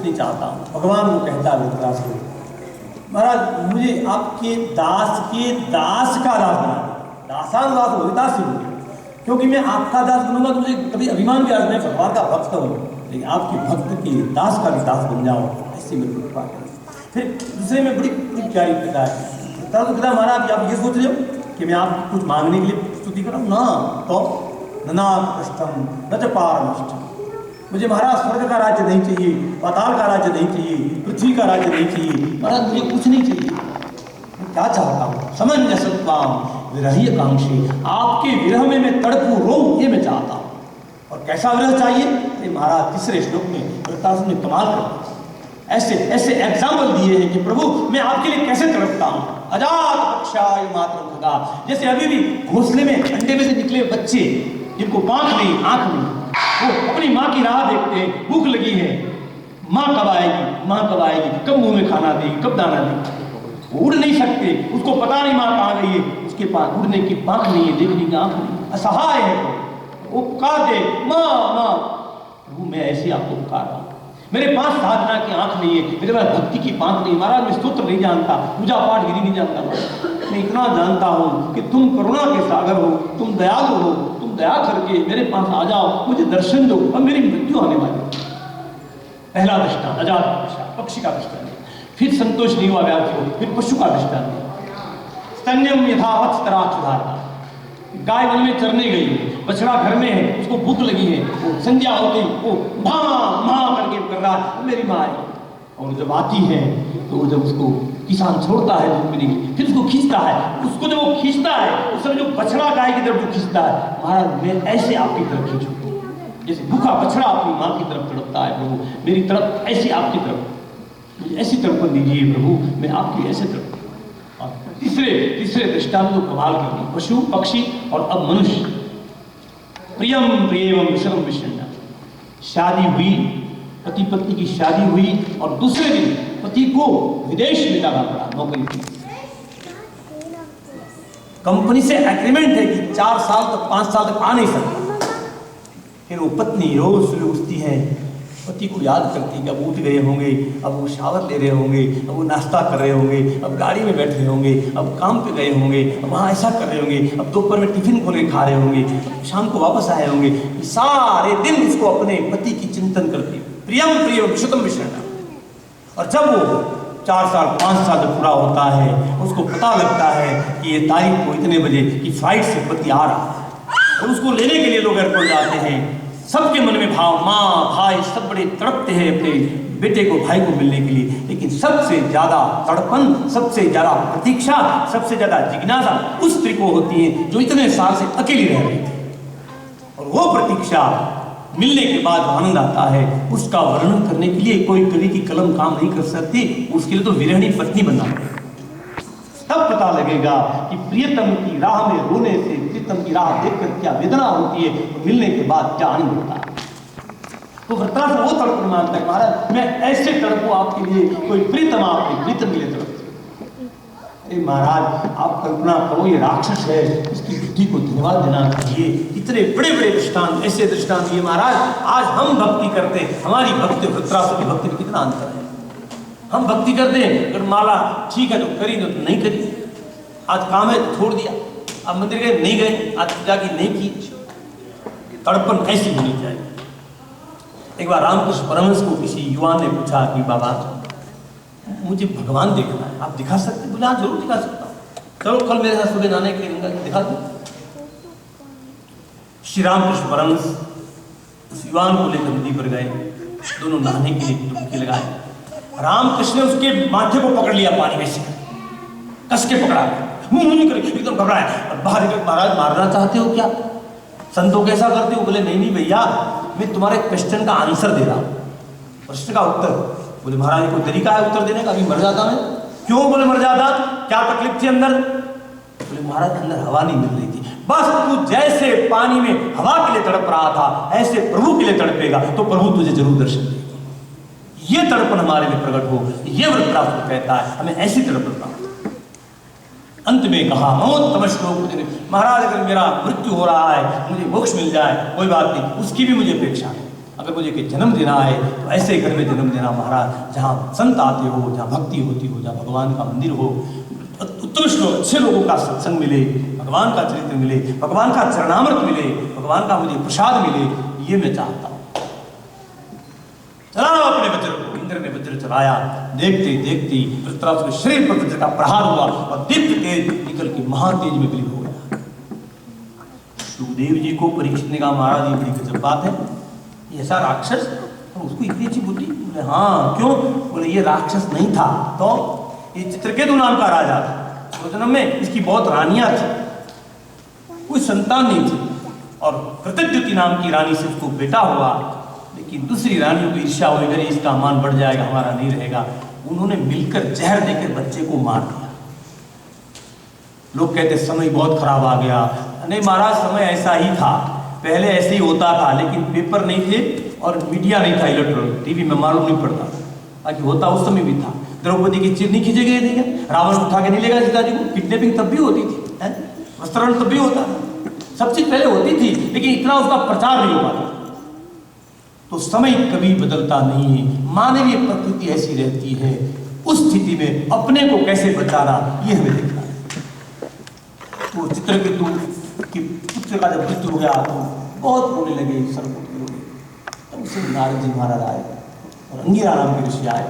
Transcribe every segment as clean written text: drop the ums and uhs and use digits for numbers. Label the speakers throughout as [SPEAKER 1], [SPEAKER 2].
[SPEAKER 1] नहीं चाहता हूँ। भगवान को कहता है वृत्रासुर, महाराज मुझे आपके दास के दास का दास बना दे। दासानुदास हो दास ही हो, क्योंकि मैं आपका दास बनूंगा तो मुझे कभी अभिमान भी आज मैं भगवान का भक्त हूँ, लेकिन आपके भक्त के दास का भी दास बन जाओ, ऐसी मेरी कृपा करें। फिर दूसरे में बड़ी प्यारी पिता है, तब पिता महाराज आप ये सोच रहे हो कि मैं आपको कुछ मांगने के लिए स्तुति कर रहा हूँ ना, तो ननाथ कष्टम न च पारमष्टम, मुझे महाराज स्वर्ग का राज्य नहीं चाहिए, पाताल का राज्य नहीं चाहिए, पृथ्वी का राज्य नहीं चाहिए, महाराज मुझे कुछ नहीं चाहिए। मैं क्या चाहता हूँ, समंजसत्वाम विरह्य कांक्षी, आपके विरह में मैं तड़पू रोऊं, ये मैं चाहता हूँ। और कैसा विरह चाहिए? अरे महाराज तीसरे श्लोक में वृत्रासुर ने कमाल कर ऐसे ऐसे एग्जाम्पल दिए हैं कि प्रभु मैं आपके लिए कैसे तड़पता हूँ। अजात पक्षाय मातरम खगा, जैसे अभी भी घोंसले में अंडे में से निकले बच्चे जिनको पांख नहीं आंख नहीं, वो अपनी माँ की राह देखते हैं, भूख लगी है, माँ कब आएगी, माँ कब आएगी, कब मुंह में खाना देगी, कब दाना देगी। उड़ नहीं सकते, उसको पता नहीं माँ कहाँ गई है, उसके पास उड़ने की पांख नहीं है, देखने की आंख नहीं, असहाय है वो पुकार दे माँ माँ। प्रभु मैं ऐसे आपको पुकार रहा हूँ, मेरे पास साधना की आंख नहीं है, मेरे पास भक्ति की पांख नहीं। महाराज मैं स्तोत्र नहीं जानता, पूजा पाठ गिरी नहीं जानता, मैं इतना जानता हूँ कि तुम करुणा के सागर हो, तुम दयालु हो, तुम दया करके मेरे पास आ जाओ, मुझे दर्शन दो और मेरी मृत्यु आने वाली। पहला दृष्टांत अजात पक्षी का दृष्टांत, फिर संतोष नहीं हुआ व्याधि हो, फिर पशु का दृष्टांत। स्तन्यम यथावत स्तराक्षुधारता, गाय वन में चरने गई है, बछड़ा घर में है, उसको भूख लगी है, वो संध्या हो गई, वो माँ माँ करके कर रहा है, मेरी माँ आई। और जब आती है तो वो जब उसको किसान छोड़ता है दूध पीने के लिए, फिर उसको खींचता है, उसको जब वो खींचता है उस समय जो बछड़ा गाय की तरफ जो खींचता है, महाराज मैं ऐसे आपकी तरफ खींचूं जैसे भूखा बछड़ा अपनी माँ की तरफ तड़पता है। प्रभु मेरी तरफ ऐसी आपकी तरफ, मुझे ऐसी तरफ दीजिए प्रभु, मैं आपकी ऐसे तरफ। तीसरे दृष्टांत को कमाल कर दी, पशु पक्षी और अब मनुष्य। प्रियम प्रियम विषम विषण्णा, शादी हुई, पति पत्नी की शादी हुई और दूसरे दिन पति को विदेश में जाना पड़ा नौकरी की। कंपनी से एग्रीमेंट है कि 4 साल तक 5 साल तक आ नहीं सकता। फिर वो पत्नी रोज सुबह उठती है, पति को याद करती है कि अब उठ गए होंगे, अब वो शावर ले रहे होंगे, अब वो नाश्ता कर रहे होंगे, अब गाड़ी में बैठे होंगे, अब काम पे गए होंगे, अब वहाँ ऐसा कर रहे होंगे, अब दोपहर में टिफिन खोल के खा रहे होंगे, शाम को वापस आए होंगे। सारे दिन उसको अपने पति की चिंतन करती, प्रियम प्रियम विषतम विषण्णा। और जब वो 4 साल 5 साल पूरा होता है, उसको पता लगता है कि ये तारीख को इतने बजे की फ्लाइट से पति आ रहा है और उसको लेने के लिए लोग एयरपोर्ट जाते हैं। सबके मन में भाव, माँ भाई सब बड़े तड़पते हैं अपने बेटे को, भाई को मिलने के लिए, लेकिन सबसे ज्यादा तड़पन, सबसे ज्यादा प्रतीक्षा, सबसे ज्यादा जिज्ञासा उस स्त्री को होती है जो इतने साल से अकेली रह रही थी। और वो प्रतीक्षा मिलने के बाद आनंद आता है, उसका वर्णन करने के लिए कोई कवि की कलम काम नहीं कर सकती, उसके लिए तो विरहणी पत्नी बनना पड़ेगा। तब पता लगेगा कि प्रियतम की राह में रोने से प्रियतम की राह देखकर क्या वेदना होती है, और मिलने के बाद क्या आनंद होता है। तो वृत्रासुर वो तड़प मानता है, महाराज मैं ऐसे तड़पू आपके लिए, कोई प्रीतम आपके प्रीतम के लिए तड़पती। अरे महाराज आप कल्पना करो, ये राक्षस है, इसकी बुद्धि को धन्यवाद देना चाहिए। इतने बड़े बड़े दृष्टांत, ऐसे दृष्टांत दिए महाराज। आज हम भक्ति करते हैं, हमारी भक्ति वृत्रासुर की भक्ति में कितना अंतर है। हम भक्ति करते हैं, अगर माला ठीक है तो करी, तो नहीं करी, आज काम है तो छोड़ दिया, अब मंदिर गए नहीं गए, आज पूजा की नहीं की। तड़पन ऐसी होनी चाहिए। एक बार रामकृष्ण परमहंस को किसी युवा ने पूछा कि बाबा मुझे भगवान देखना है, आप दिखा सकते? बोले हाँ जरूर दिखा सकता हूँ, चलो कल मेरे साथ सुबह नहाने के लिए दिखा दो। श्री रामकृष्ण परमहंस उस युवान को लेकर नदी पर गए, दोनों नहाने के लिए डुबकी लगाए। रामकृष्ण ने उसके माथे को पकड़ लिया, पानी में से कस के पकड़ा, मुंह कर एकदम घबराया और बाहर निकल, महाराज मारना चाहते हो क्या? संतों कैसा करते हो? बोले नहीं नहीं भैया, मैं तुम्हारे क्वेश्चन का आंसर दे रहा हूँ, प्रश्न का उत्तर। बोले महाराज कोई तरीका है उत्तर देने का? अभी मर जाता मैं। क्यों? बोले मर जाता, क्या तकलीफ थी अंदर? बोले महाराज अंदर हवा नहीं मिल रही थी, बस तू जैसे पानी में हवा के लिए तड़प रहा था, ऐसे प्रभु के लिए तड़पेगा तो प्रभु तुझे जरूर दर्शन देगा। ये तड़पन हमारे लिए प्रकट हो, ये वृत्रासुर कहता है हमें ऐसी तड़पना। अंत में कहा ममोत्तम श्लोक, महाराज अगर मेरा मृत्यु हो रहा है, मुझे मोक्ष मिल जाए कोई बात नहीं, उसकी भी मुझे अपेक्षा है, अगर मुझे कोई जन्म देना है तो ऐसे घर में जन्म देना महाराज, जहाँ संत आते हो, जहाँ भक्ति होती हो, जहाँ भगवान का मंदिर हो, उत्कृष्ट अच्छे लोगों का सत्संग मिले, भगवान का चरित्र मिले, भगवान का चरणामृत मिले, भगवान का मुझे प्रसाद मिले, ये मैं चाहता हूँ। चलाओ अपने वज्र को। इंद्र ने वज्र चलाया, देखते देखते धृतराष्ट्र के शरीर पर वज्र का प्रहार हुआ और दिव्य तेज निकल के महातेज में विलीन हो गया। सुखदेव जी को परीक्षित ने कहा, महाराज ये बड़ी गजब बात है, ये ऐसा राक्षस, तो उसको इतनी अच्छी बुद्धि? बोले हाँ, क्यों? बोले ये राक्षस नहीं था, तो ये चित्रकेतु नाम का राजा था। उस जन्म में इसकी बहुत रानियां थी, कोई संतान नहीं थी, और कृतज्ञति नाम की रानी से उसको बेटा हुआ, लेकिन दूसरी रानियों को ईर्ष्या हुई, अरे इसका मान बढ़ जाएगा, हमारा नहीं रहेगा। उन्होंने मिलकर जहर देकर बच्चे को मार दिया। लोग कहते समय बहुत खराब आ गया। नहीं महाराज, समय ऐसा ही था, पहले ऐसे ही होता था, लेकिन पेपर नहीं थे और मीडिया नहीं था, इलेक्ट्रॉनिक टीवी में मालूम नहीं पड़ता, बाकी होता उस समय भी था। द्रौपदी की चिर नहीं खींचे गए थे क्या? रावण उठा के नहीं लेगा सीता जी को? किडनैपिंग तब भी होती थी, वस्त्रण तब भी होता था, सब चीज पहले होती थी, लेकिन इतना उसका प्रचार नहीं हो पाता। तो समय कभी बदलता नहीं है, मानवीय प्रकृति ऐसी रहती है। उस स्थिति में अपने को कैसे बचाना, ये हमें देखना है। तो चित्रकेतु की पुत्र का जब मृत्यु हो गया तो बहुत रोने लगे, सरपुट के रोने। तब उसे नारद जी महाराज आए और अंगिरा नाम के ऋषि आए,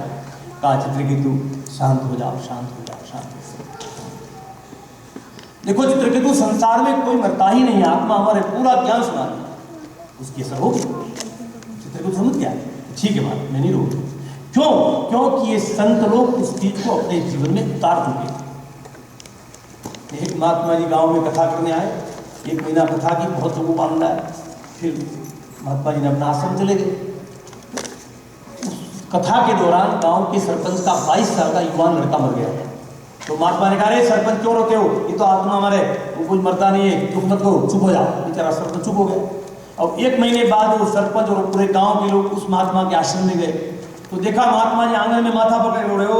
[SPEAKER 1] कहा चित्रकेतु शांत हो जाओ, शांत हो जाओ, शांत हो जाओ। देखो चित्रकेतु, संसार में कोई मरता ही नहीं है, आत्मा हमारे पूरा ज्ञान सुना है, उसकी असर होगी। चित्रकेतु समझ गया, ठीक है बात, मैं नहीं रोक। क्यों? क्योंकि ये संत लोग उस चीज को अपने जीवन में उतार चुके थे। एक महात्मा जी गांव में कथा करने आए, 1 महीना कथा की, बहुत लोगों को आनंद आया। फिर महात्मा जी ने अपना आश्रम चले गए। कथा के दौरान गांव के सरपंच का 22 साल का युवान लड़का मर गया। तो महात्मा ने कहा, अरे सरपंच क्यों रोते हो, ये तो आत्मा हमारे, वो कुछ मरता नहीं है, चुप मत करो, चुप हो जाओ। बेचारा सरपंच चुप हो गया। अब 1 महीने बाद वो सरपंच और पूरे गांव के लोग उस महात्मा के आश्रम में गए, तो देखा महात्मा जी आंगन में माथा पकड़ रो रहे। ओ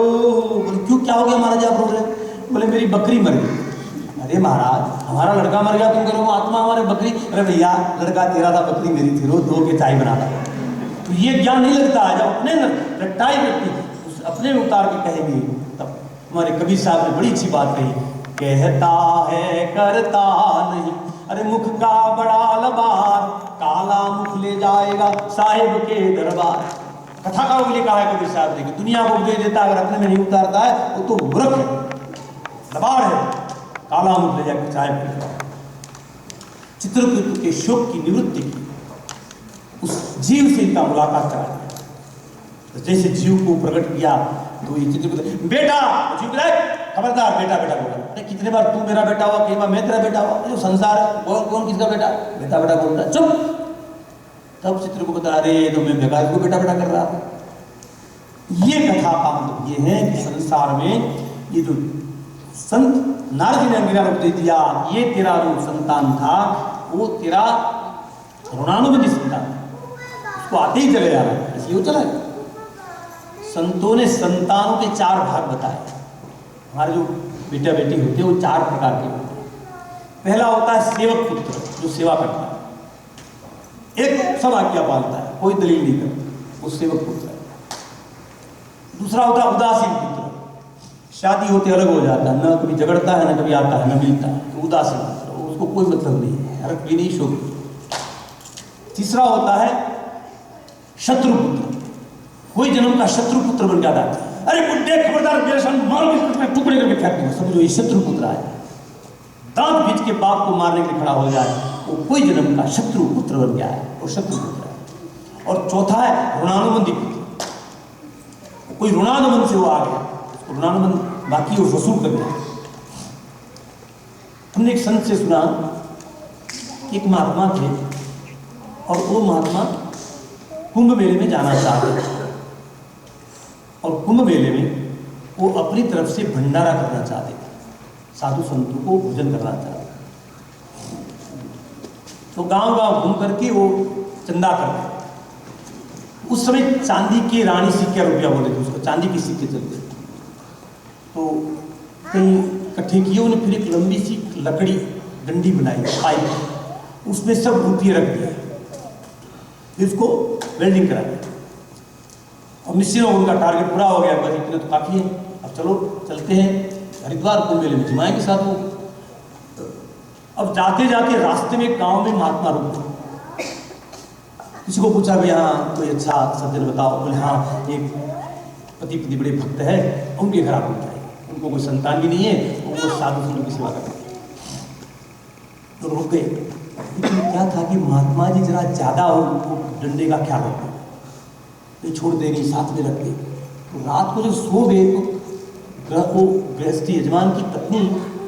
[SPEAKER 1] बोले, क्यों, क्या हो गया महाराज, आप रो रहे? बोले मेरी बकरी मर गई। अरे महाराज, हमारा लड़का मर गया, तुम कह रहे हो आत्मा हमारे बकरी? अरे भैया, लड़का तेरा था, बकरी मेरी थी, रोज धो के चाय बनाता। तो ये ज्ञान नहीं लगता है, जब अपने रट्टाई व्यक्ति अपने में उतार के कहेंगे, तब हमारे कबीर साहब ने बड़ी अच्छी बात कही, कहता है करता नहीं, अरे मुख का बड़ा लबार, काला मुख ले जाएगा साहिब के दरबार। कथाकारों के लिए कहा है कबीर साहब ने कि दुनिया को दे देता है, अगर अपने में नहीं उतारता है वो तो मूर्ख है, लबाड़ है, काला मुख ले जाएगा साहिब के दरबार। चित्रकेतु के शोक की निवृत्ति की, उस जीव से इनका मुलाकात करा दिया। तो जैसे जीव को प्रकट किया तो ये चित्रकेतु, बेटा, जीव खबरदार, बेटा बेटा बोला। अरे कितने बार तू मेरा बेटा हुआ, कई बार मैं तेरा बेटा हुआ, जो संसार है कौन किसका बेटा, बेटा बेटा बोल रहा है, चुप। तब चित्र को बता, अरे तो मैं बेकार को बेटा बेटा कर रहा था। ये कथा का मतलब ये है कि संसार में ये जो संत नारद जी ने अंगिरा रूप दे दिया, ये तेरा रूप संतान था, वो तेरा ऋणानुबंधी संतान था, उसको आते ही चले जा रहा है, इसलिए वो चला गया। संतों ने संतानों के 4 भाग बताए। हमारे जो बेटा बेटी होते हैं वो 4 प्रकार के होते हैं। पहला होता है सेवक पुत्र, जो सेवा करता है, एक सब आज्ञा पालता है, कोई दलील नहीं करता, वो सेवक पुत्र है। दूसरा होता है उदासीन पुत्र, शादी होते अलग हो जाता है, न कभी झगड़ता है, न कभी आता है, न मिलता है, तो उदासीन पुत्र, उसको कोई मतलब नहीं है, हरक भी नहीं, शोक भी। तीसरा होता है शत्रु पुत्र, कोई जन्म का शत्रु पुत्र बन जाता है, अरे बुड्ढे खबरदार, मेरे सामने मार के टुकड़े करके फेंक दूंगा, समझो ये शत्रु पुत्र है। दांत बीच के बाप को मारने के लिए खड़ा हो जाए, वो कोई जन्म का शत्रु पुत्र बन गया है, वो शत्रु पुत्र है। और चौथा है ऋणानुबंधी पुत्र, कोई ऋणानुबंध से वो आ गया, उसको ऋणानुबंध बाकी वो वसूल कर दिया। हमने एक संत से सुना, एक महात्मा थे और वो महात्मा कुंभ मेले में जाना चाहते थे, और कुंभ मेले में वो अपनी तरफ से भंडारा करना चाहते थे, साधु संतों को भोजन करना चाहते। तो गांव गांव घूम करके वो चंदा करते। उस समय चांदी के रानी सिक्के रुपया बोले थे उसको, चांदी के सिक्के चलते। तो कहीं इकट्ठे किए उन्हें, फिर एक लंबी सी लकड़ी डंडी बनाई पाइप, उसमें सब रुपये रख दिए। इसको वेल्डिंग करा दिया और निश्चित उनका टारगेट पूरा हो गया, बस इतने तो काफ़ी है, अब चलो चलते हैं हरिद्वार कुंभ मेले में जमाएंगे साथ वो। अब जाते जाते रास्ते में गांव में महात्मा रुक गए। किसी को पूछा भी हाँ कोई अच्छा सज्जन बताओ, बोले हाँ एक पति बड़े भक्त है, उनके घर आप जाए, उनको कोई संतान भी नहीं है, उनको साधु संतों की सेवा करते। तो रुक गए, लेकिन क्या था कि महात्मा जी जरा ज़्यादा उनको डंडे का ख्याल रखते, नहीं छोड़ते नहीं, साथ में रखते। तो रात को जब सो गए तो वो गृहस्थी यजमान की पत्नी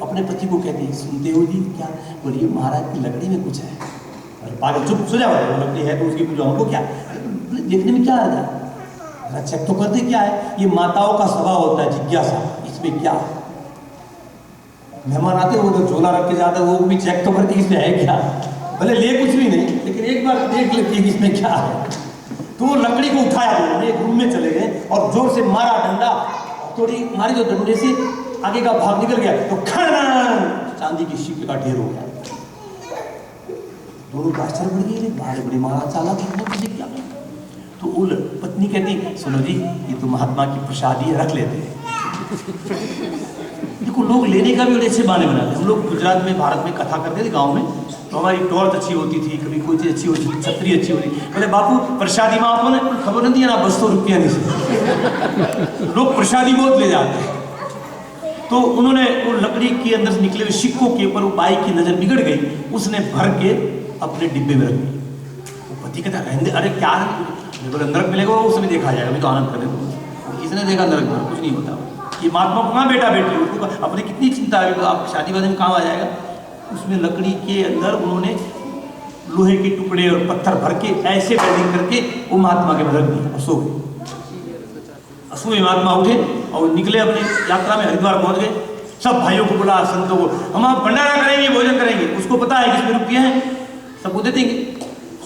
[SPEAKER 1] अपने पति को कहती है, सुनते हो जी क्या? बोलिए महाराज की लकड़ी में कुछ है। अरे पागल चुप सो जाओ, लकड़ी है तो उसकी पूजा हमको क्या, देखने में क्या आ जाए, चेक तो करते क्या है। ये माताओं का स्वभाव होता है जिज्ञासा, इसमें क्या। मेहमान आते वो तो झोला रख के जाते वो भी चेक तो करते इसमें है क्या, भले ले कुछ भी नहीं लेकिन एक बार देख लेते हैं इसमें क्या है। तो वो लकड़ी को उठाया, उन्होंने एक रूम में चले गए और जोर से मारा डंडा, थोड़ी मारी तो डंडे से आगे का भाग निकल गया तो खड़न चांदी की शिक का ढेर हो गया। दोनों का आश्चर्य बढ़ गए, बड़े बड़े महाराज चालाक किसी क्या। तो वो पत्नी कहती, सुनो जी ये तो महात्मा की प्रसादी है, रख लेते हैं। देखो लोग लेने का भी बड़े अच्छे बहाने बनाते। हम लोग गुजरात में भारत में कथा करते थे गाँव में, तो हमारी टॉर्च अच्छी होती थी, कभी कोई चीज़ अच्छी होती थी, छतरी अच्छी होती। बोले बापू प्रसादी में आपको ने खबर नहीं है ना, बस 100 रुपया नहीं से लोग प्रसादी बहुत ले जाते हैं। तो उन्होंने वो लकड़ी के अंदर से निकले हुए सिक्कों के ऊपर वो बाई की नज़र बिगड़ गई, उसने भर के अपने डिब्बे में रख दी। वो पति कहता रहने, अरे क्या बोले नरक मिलेगा वो उसमें देखा जाएगा, अभी तो आनंद करने दो। इसने देखा नरक में कुछ नहीं होता। ये महात्मा को कहाँ बेटा बेटी, उसको अपनी कितनी चिंता है, आप शादी वादी में काम आ जाएगा। उसमें लकड़ी के अंदर उन्होंने लोहे के टुकड़े और पत्थर भर के ऐसे वेल्डिंग करके वो महात्मा के बदल दिया और सो गए। सुबह महात्मा उठे और निकले अपनी यात्रा में, हरिद्वार पहुंच गए। सब भाइयों को बुला, संतों को, हम आप भंडारा करेंगे, भोजन करेंगे। उसको पता है किसमें रुपये हैं, सबको दे देंगे।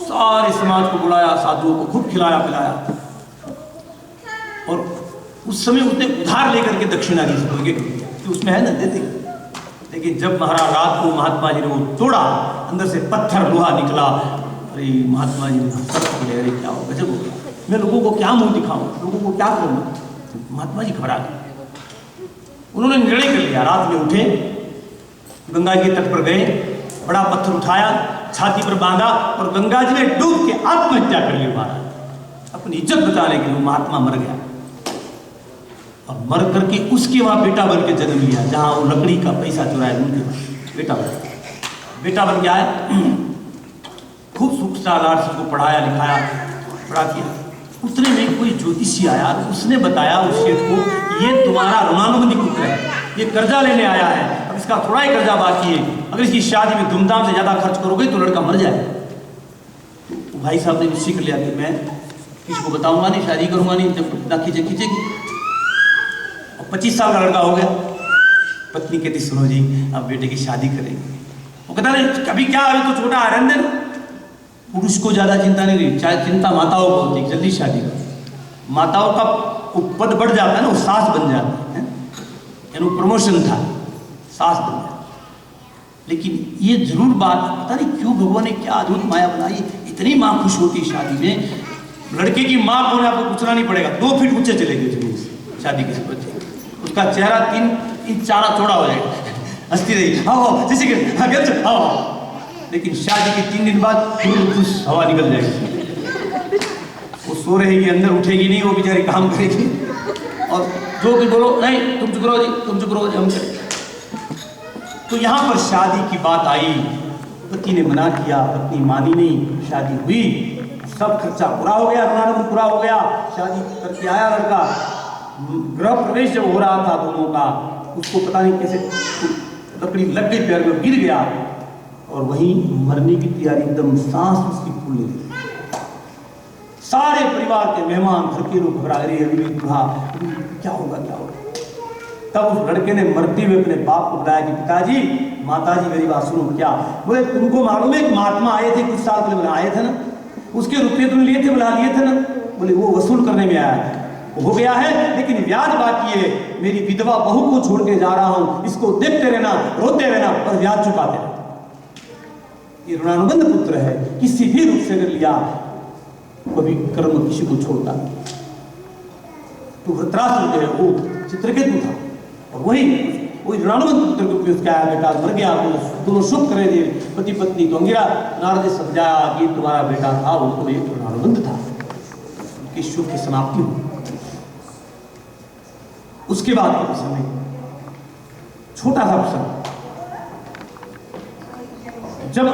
[SPEAKER 1] सारे समाज को बुलाया, साधुओं को खूब खिलाया पिलाया। और उस समय उसने उधार लेकर के दक्षिणा दी सबके, तो उसमें है ना दे देंगे। लेकिन जब महाराज रात को महात्मा जी ने वो तोड़ा, अंदर से पत्थर लोहा निकला। अरे महात्मा जी ने सब बोले अरे क्या हो, गजब हो गया, मैं लोगों को क्या मुंह दिखाऊं, लोगों को क्या करूँ। महात्मा जी घबरा गए। उन्होंने निर्णय कर लिया, रात में उठे, गंगा जी के तट पर गए, बड़ा पत्थर उठाया, छाती पर बांधा और गंगा जी में डूब के आत्महत्या कर ली। महाराज अपनी इज्जत बचाने के लिए महात्मा मर गया और मर करके उसके वहां बेटा बन के जन्म लिया, जहां वो लकड़ी का पैसा चुराया उनके बेटा बन के आया। खूब सुख सालार से को पढ़ाया लिखाया, पढ़ा किया। उतने में कोई ज्योतिषी आया, उसने बताया उस शेठ को, ये तुम्हारा ऋणानुबंधी पुत्र है, ये कर्जा लेने आया है, अब इसका थोड़ा ही कर्जा बाकी है, अगर इसकी शादी में धूमधाम से ज्यादा खर्च करोगे तो लड़का मर जाए। तो भाई साहब ने निश्चय कर लिया कि मैं किसी को बताऊंगा नहीं, शादी करूंगा नहीं, जब इतना खींचेगी। 25 साल का लड़का हो गया। पत्नी कहती सुनो जी अब बेटे की शादी करेंगे। वो कहता नहीं कभी क्या, अभी तो छोटा आनंद। पुरुष को ज्यादा चिंता नहीं रही, चाहे चिंता माताओं को होती, जल्दी शादी करो। माताओं का पद बढ़ जाता है ना, वो सास बन जाती है, यानी प्रमोशन था, सास बन जाती। लेकिन ये जरूर बात, पता नहीं क्यों भगवान ने क्या अद्भुत माया बनाई, इतनी माँ खुश होती शादी में। लड़के की माँ को आपको पूछना नहीं पड़ेगा, 2 फीट ऊंचे चले गए जमीन से शादी के बच्चे, उसका चेहरा 3 इंच चौड़ा हो जाएगा, हंसती रही हाँ जैसे कि हाँ। लेकिन शादी के 3 दिन बाद खुश हवा निकल जाएगी। वो सो रहेगी अंदर, उठेगी नहीं, वो बेचारी काम करेगी और जो भी बोलो नहीं तुम चुप रहो जी, तुम चुप रहो जी, हम करें। तो यहाँ पर शादी की बात आई, पति ने मना किया, पत्नी मानी नहीं, शादी हुई, सब खर्चा पूरा हो गया, ऋणानुबंध पूरा हो गया, शादी करके आया लड़का। गृह प्रवेश जब हो रहा था दोनों का, उसको पता नहीं कैसे लकड़ी लग गई पैर में, गिर गया और वहीं मरने की तैयारी, एकदम सांस उसकी फूलने लगी। सारे परिवार के मेहमान घर के लोग घबरा रहे, अभी बूढ़ा, क्या होगा क्या होगा। तब उस लड़के ने मरते हुए अपने बाप को बताया कि पिताजी माताजी मेरी बात सुनो। क्या? बोले तुमको मालूम है महात्मा आए थे कुछ साल पहले, आए थे ना, उसके रुपये तुम लिए थे, बुला लिए थे ना। बोले वो वसूल करने में आया है, हो गया है लेकिन ब्याज बाकी है, मेरी विधवा बहू को छोड़ के जा रहा हूं, इसको देखते रहना, रोते रहना और ब्याज चुकाते रहना। ये ऋणानुबंध पुत्र है, किसी भी रूप से अगर लिया कभी कर्म किसी को छोड़ता नहीं। तो वृत्रासुर जो है वो चित्रकेतु था, और वही रणवंत पुत्र को उसका बेटा मर गया, दोनों शोक करे थे पति पत्नी। तो अंगिरा नारद ने समझाया कि तुम्हारा बेटा था वो तो एक रणवंत था, उसकी शोक की समाप्ति हुई। उसके बाद के प्रसंग में छोटा सा प्रसंग, जब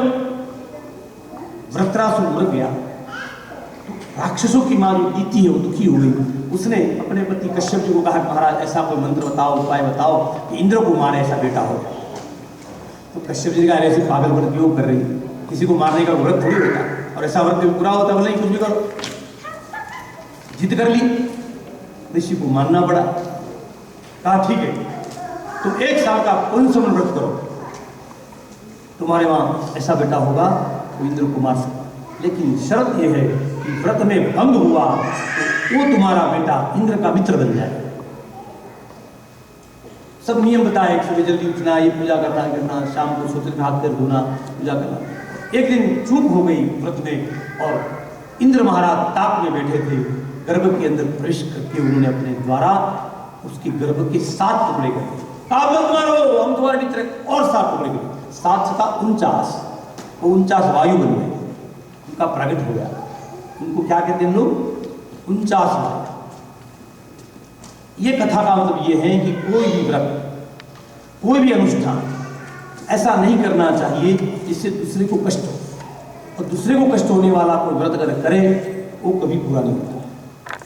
[SPEAKER 1] वृत्रासुर मर गया तो राक्षसों की मां जो दीति है वो दुखी हो गई। उसने अपने पति कश्यप जी को कहा, महाराज ऐसा कोई मंत्र बताओ, उपाय बताओ कि इंद्र को मारे ऐसा बेटा हो जाए। तो कश्यप जी का ऐसे पागल व्रत क्यों कर रही, किसी को मारने का व्रत थोड़ी होता, और ऐसा व्रत पूरा होता बोले कुछ भी करो। जिद कर ली, ऋषि को मानना पड़ा। कहा ठीक है, तुम 1 साल का पुनसमन व्रत करो, तुम्हारे वहां ऐसा बेटा होगा तो इंद्र को मार सकता, लेकिन शर्त यह है कि व्रत में भंग हुआ तो वो तुम्हारा बेटा इंद्र का मित्र बन जाए। सब नियम बताए, सुबह जल्दी उठना, ये पूजा करना, शाम को सूत्र में हाथ पैर धोना, पूजा करना। एक दिन चूक हो गई व्रत में, और इंद्र महाराज ताप में बैठे थे, गर्भ के अंदर प्रवेश करके उन्होंने अपने द्वारा उसके गर्भ के 7 टुकड़े कर दिए। कहा मत मारो, हम तुम्हारे मित्र, और 7 टुकड़े कर दिए। 7 सता 49, वो 49 वायु बन गए, उनका प्रकट हो गया। उनको क्या कहते हैं लोग? 49 वायु। ये कथा का मतलब ये है कि कोई भी व्रत, कोई भी अनुष्ठान ऐसा नहीं करना चाहिए जिससे दूसरे को कष्ट हो, और दूसरे को कष्ट होने वाला कोई व्रत अगर करे वो कभी पूरा नहीं होता।